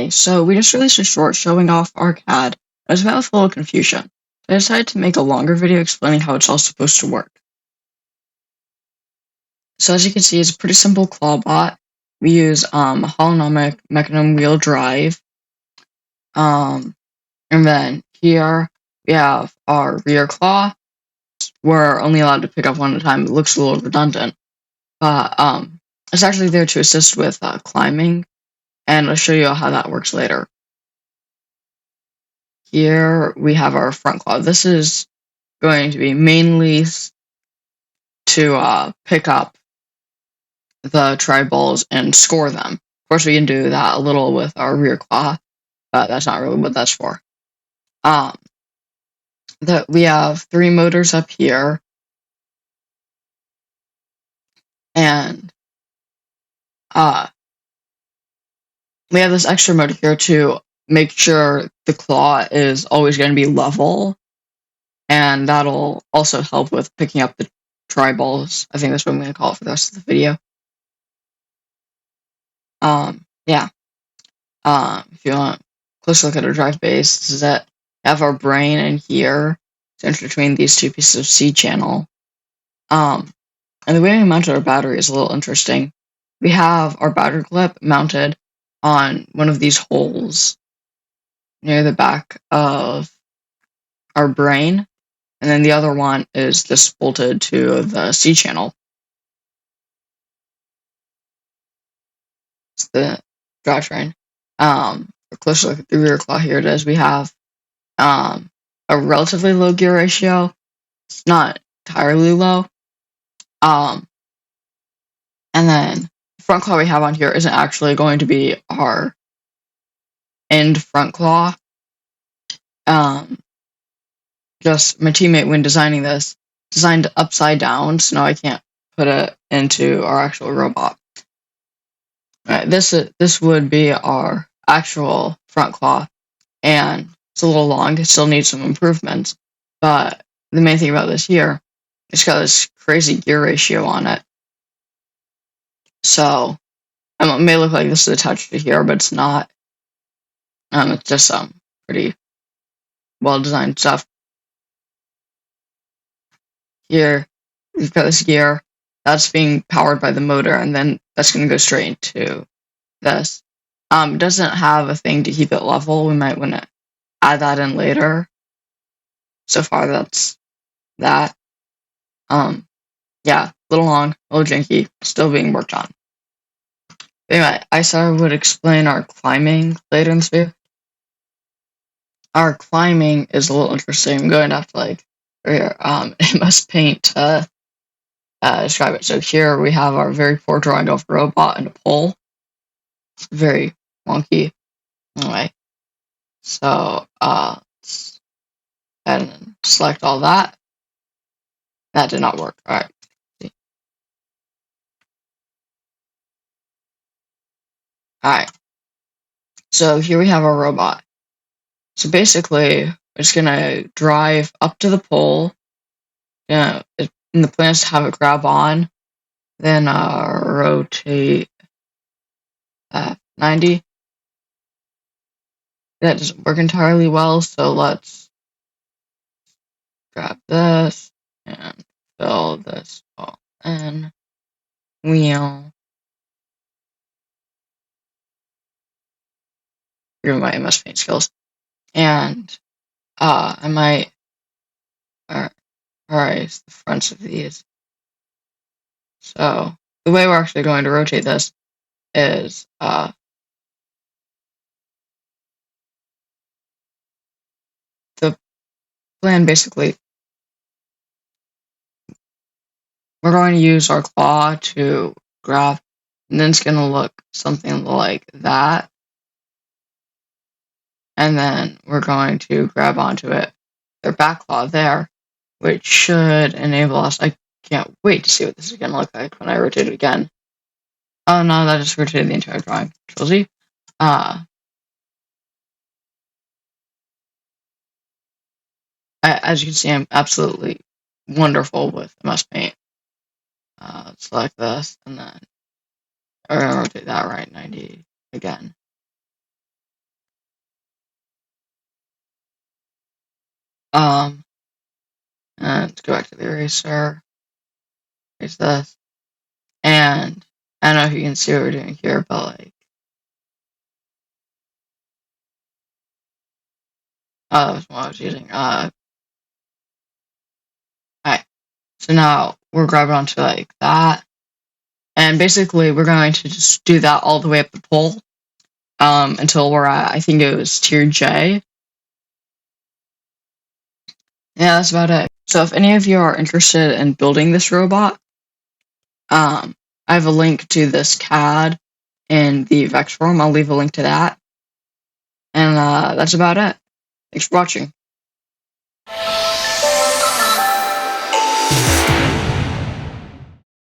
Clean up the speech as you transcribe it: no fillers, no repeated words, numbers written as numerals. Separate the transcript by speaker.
Speaker 1: Hey, so we just released a short showing off our CAD. It was met with a little confusion. So I decided to make a longer video explaining how it's all supposed to work. So as you can see, it's a pretty simple claw bot. We use holonomic mechanism wheel drive. And then here we have our rear claw. We're only allowed to pick up one at a time. It looks a little redundant, but it's actually there to assist with climbing, and I'll show you how that works later. Here we have our front claw. This is going to be mainly to pick up the tri-balls and score them. Of course, we can do that a little with our rear claw, but that's not really what that's for. We have 3 motors up here, and we have this extra motor here to make sure the claw is always going to be level, and that'll also help with picking up the tri-balls. I think that's what I'm going to call it for the rest of the video. Yeah. If you want a closer look at our drive base, this is it. We have our brain in here, centered between these 2 pieces of C channel. And the way we mounted our battery is a little interesting. We have our battery clip mounted on one of these holes near the back of our brain, and then the other one is just bolted to the C channel. It's the drivetrain. A closer look at the rear claw, here it is. We have a relatively low gear ratio. It's not entirely low. And then the front claw we have on here isn't actually going to be our end front claw. Just my teammate, when designing this, designed upside down, so now I can't put it into our actual robot. Alright, this would be our actual front claw, and it's a little long. It still needs some improvements, but the main thing about this here, it's got this crazy gear ratio on it. So it may look like this is attached to here, but it's not. It's just some pretty well designed stuff. Here we've got this gear that's being powered by the motor, and then that's going to go straight into this. It doesn't have a thing to keep it level. We might want to add that in later. So far, that's that. Yeah, a little long, a little janky, still being worked on. Anyway, I said I would explain our climbing later in this video. Our climbing is a little interesting. I'm going to have to MS Paint to describe it. So here we have our very poor drawing of a robot and a pole. It's very wonky. Anyway, so let's go ahead and select all that. That did not work. All right. Alright, so here we have our robot. So basically, it's going to drive up to the pole, and the plan is to have it grab on, then rotate 90. That doesn't work entirely well, so let's grab this and fill this all in. Wheel. Forgive my MS Paint skills. And I might erase the fronts of these. So the way we're actually going to rotate this is the plan. Basically, we're going to use our claw to grab, and then it's going to look something like that. And then we're going to grab onto it, their back claw there, which should enable us. I can't wait to see what this is going to look like when I rotate it again. Oh no, that just rotated the entire drawing. Control Z. As you can see, I'm absolutely wonderful with MS Paint. Select this, and then we're going to rotate that right 90 again. And let's go back to the eraser. Erase this. And I don't know if you can see what we're doing here, but like, that was what I was using. Alright. So now we're grabbing onto like that. And basically we're going to just do that all the way up the pole. Until we're at, I think it was tier J. Yeah, that's about it. So if any of you are interested in building this robot, I have a link to this CAD in the Vex forum. I'll leave a link to that. And that's about it. Thanks for watching.